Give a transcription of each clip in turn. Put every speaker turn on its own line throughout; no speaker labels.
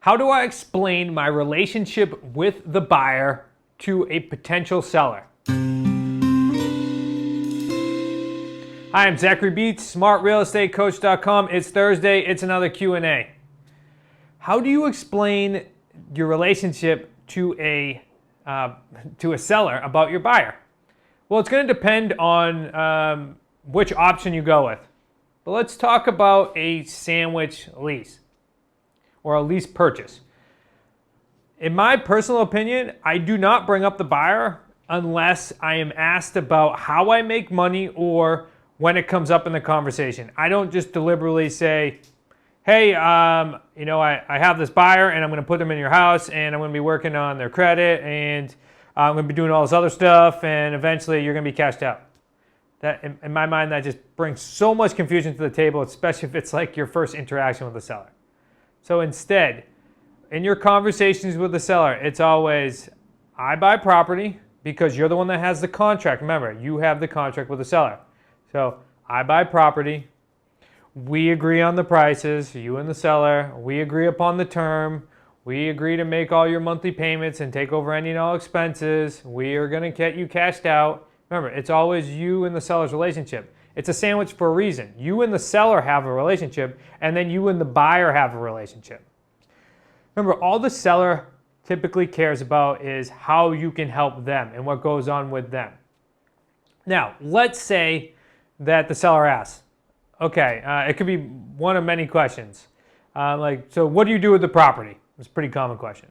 How do I explain my relationship with the buyer to a potential seller? Hi, I'm Zachary Beats, smartrealestatecoach.com. It's Thursday, it's another Q&A. How do you explain your relationship to a seller about your buyer? Well, it's going to depend on which option you go with. But let's talk about a sandwich lease or a lease purchase. In my personal opinion, I do not bring up the buyer unless I am asked about how I make money or when it comes up in the conversation. I don't just deliberately say, hey, I have this buyer and I'm going to put them in your house and I'm going to be working on their credit and I'm going to be doing all this other stuff and eventually you're going to be cashed out. That, in my mind, that just brings so much confusion to the table, especially if it's like your first interaction with the seller. So instead, in your conversations with the seller, it's always, I buy property because you're the one that has the contract. Remember, you have the contract with the seller. So I buy property. We agree on the prices, you and the seller. We agree upon the term. We agree to make all your monthly payments and take over any and all expenses. We are going to get you cashed out. Remember, it's always you and the seller's relationship. It's a sandwich for a reason. You and the seller have a relationship, and then you and the buyer have a relationship. Remember, all the seller typically cares about is how you can help them and what goes on with them. Now, let's say that the seller asks, okay, it could be one of many questions. So what do you do with the property? It's a pretty common question.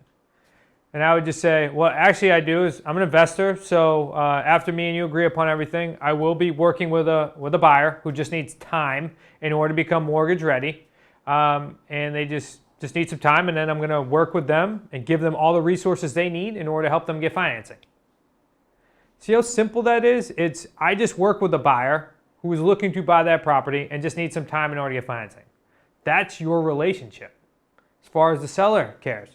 And I would just say, well, actually I do is I'm an investor. So after me and you agree upon everything, I will be working with a buyer who just needs time in order to become mortgage ready. And they just need some time. And then I'm going to work with them and give them all the resources they need in order to help them get financing. See how simple that is? I just work with a buyer who is looking to buy that property and just needs some time in order to get financing. That's your relationship as far as the seller cares.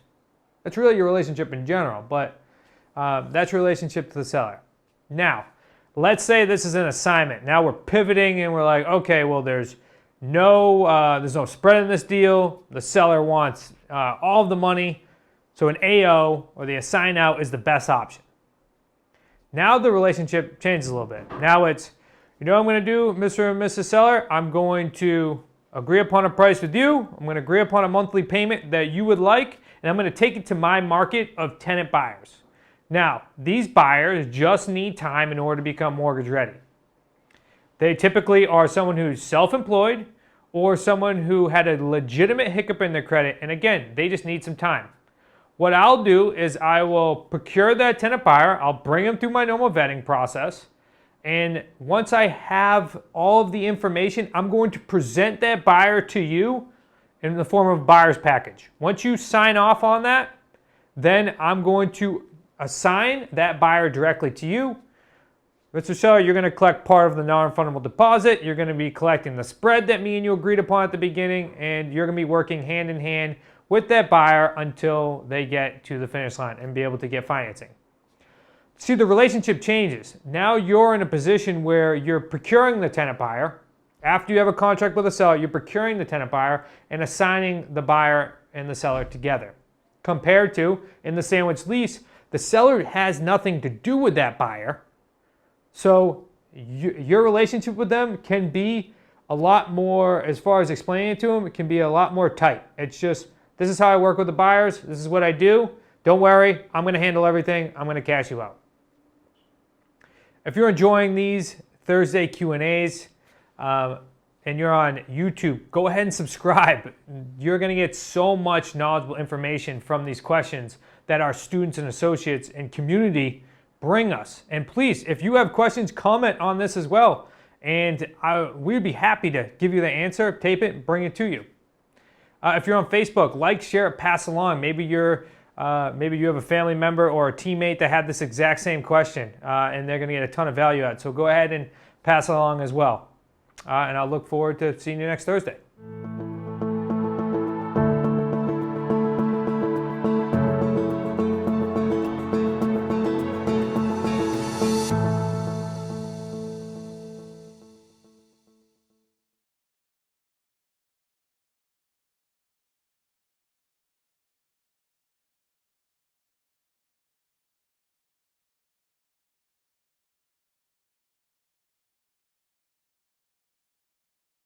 That's really your relationship in general, but that's your relationship to the seller. Now, let's say this is an assignment. Now we're pivoting and we're like, okay, well, there's no spread in this deal. The seller wants all of the money. So an AO or the assign out is the best option. Now the relationship changes a little bit. Now it's, you know what I'm going to do, Mr. and Mrs. Seller? I'm going to agree upon a price with you. I'm going to agree upon a monthly payment that you would like, and I'm going to take it to my market of tenant buyers. Now, these buyers just need time in order to become mortgage ready. They typically are someone who's self-employed or someone who had a legitimate hiccup in their credit, and again, they just need some time. What I'll do is I will procure that tenant buyer. I'll bring them through my normal vetting process. And once I have all of the information, I'm going to present that buyer to you in the form of a buyer's package. Once you sign off on that, then I'm going to assign that buyer directly to you. Mr. Seller, you're going to collect part of the non-refundable deposit. You're going to be collecting the spread that me and you agreed upon at the beginning, and you're going to be working hand in hand with that buyer until they get to the finish line and be able to get financing. See, the relationship changes. Now you're in a position where you're procuring the tenant buyer. After you have a contract with the seller, you're procuring the tenant buyer and assigning the buyer and the seller together. Compared to, in the sandwich lease, the seller has nothing to do with that buyer. So your relationship with them can be a lot more, as far as explaining it to them, it can be a lot more tight. It's just, this is how I work with the buyers. This is what I do. Don't worry, I'm going to handle everything. I'm going to cash you out. If you're enjoying these Thursday Q&As and you're on YouTube, go ahead and subscribe. You're going to get so much knowledgeable information from these questions that our students and associates and community bring us. And please, if you have questions, comment on this as well. And we'd be happy to give you the answer, tape it, and bring it to you. If you're on Facebook, like, share it, pass along. Maybe you have a family member or a teammate that had this exact same question, and they're going to get a ton of value out. So go ahead and pass it along as well. And I'll look forward to seeing you next Thursday.